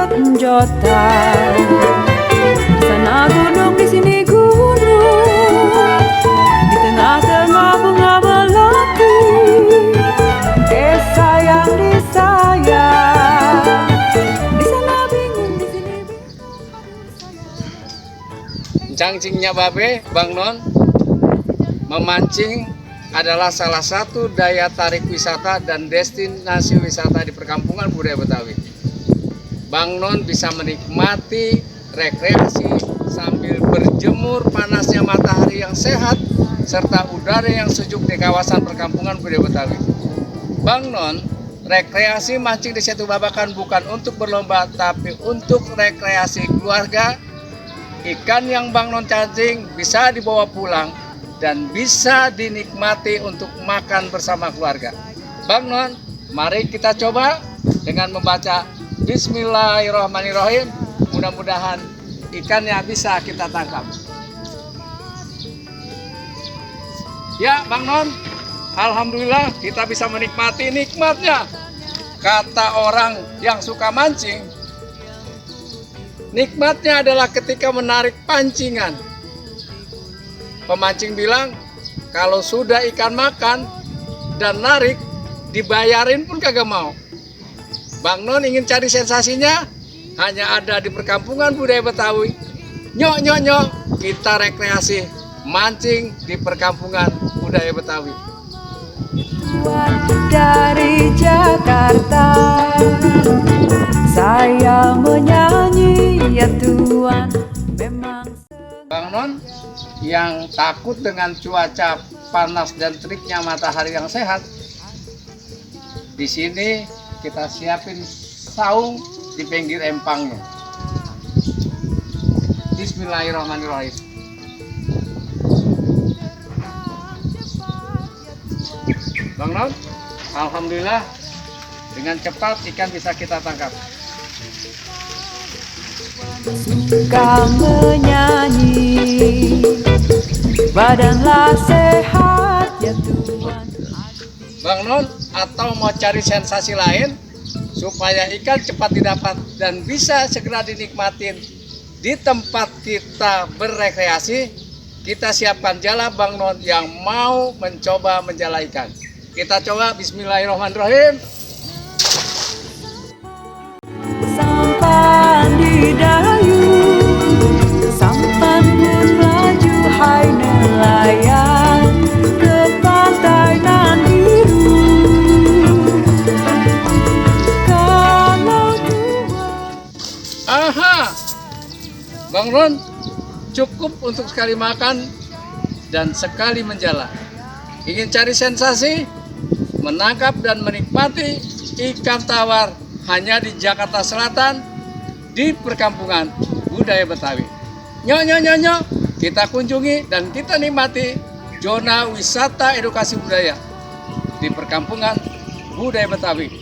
senjata. Di sana gunung, di sini gunung, di tengah-tengah bunga melati. Sayang disayang, di sana bingung, di sini bingung. Cangcingnya babe, Bang Non, memancing adalah salah satu daya tarik wisata dan destinasi wisata di perkampungan budaya Betawi. Bang Non bisa menikmati rekreasi sambil berjemur panasnya matahari yang sehat serta udara yang sejuk di kawasan perkampungan budaya Betawi. Bang Non, rekreasi mancing di Setu Babakan bukan untuk berlomba tapi untuk rekreasi keluarga. Ikan yang Bang Non cacing bisa dibawa pulang dan bisa dinikmati untuk makan bersama keluarga. Bang Non, mari kita coba dengan membaca Bismillahirrahmanirrahim. Mudah-mudahan ikannya bisa kita tangkap. Ya, Bang Non, alhamdulillah kita bisa menikmati nikmatnya. Kata orang yang suka mancing, nikmatnya adalah ketika menarik pancingan. Pemancing bilang, kalau sudah ikan makan dan narik, dibayarin pun kagak mau. Bang Non ingin cari sensasinya, hanya ada di perkampungan budaya Betawi. Nyok, nyok, nyok, kita rekreasi mancing di perkampungan budaya Betawi. Dari Jakarta, saya menyanyi ya Tuhan, memang. Bang Non yang takut dengan cuaca panas dan teriknya matahari yang sehat, di sini kita siapin saung di pinggir empangnya. Bismillahirrahmanirrahim. Bang Non, alhamdulillah dengan cepat ikan bisa kita tangkap. Suka menyanyi, badanlah sehat ya Tuhan. Bang Non, atau mau cari sensasi lain supaya ikan cepat didapat dan bisa segera dinikmatin di tempat kita berrekreasi, kita siapkan jala Bang Non yang mau mencoba menjala ikan. Kita coba Bismillahirrahmanirrahim. Sampan di dayung, sampan pun laju hai nelayan ke pantai nan biru. Kalau Tuhan. Aha, Bang Non, cukup untuk sekali makan dan sekali menjala. Ingin cari sensasi, menangkap dan menikmati ikan tawar hanya di Jakarta Selatan di perkampungan budaya Betawi. Nyok, nyok, nyok, nyok, kita kunjungi dan kita nikmati zona wisata edukasi budaya di perkampungan budaya Betawi.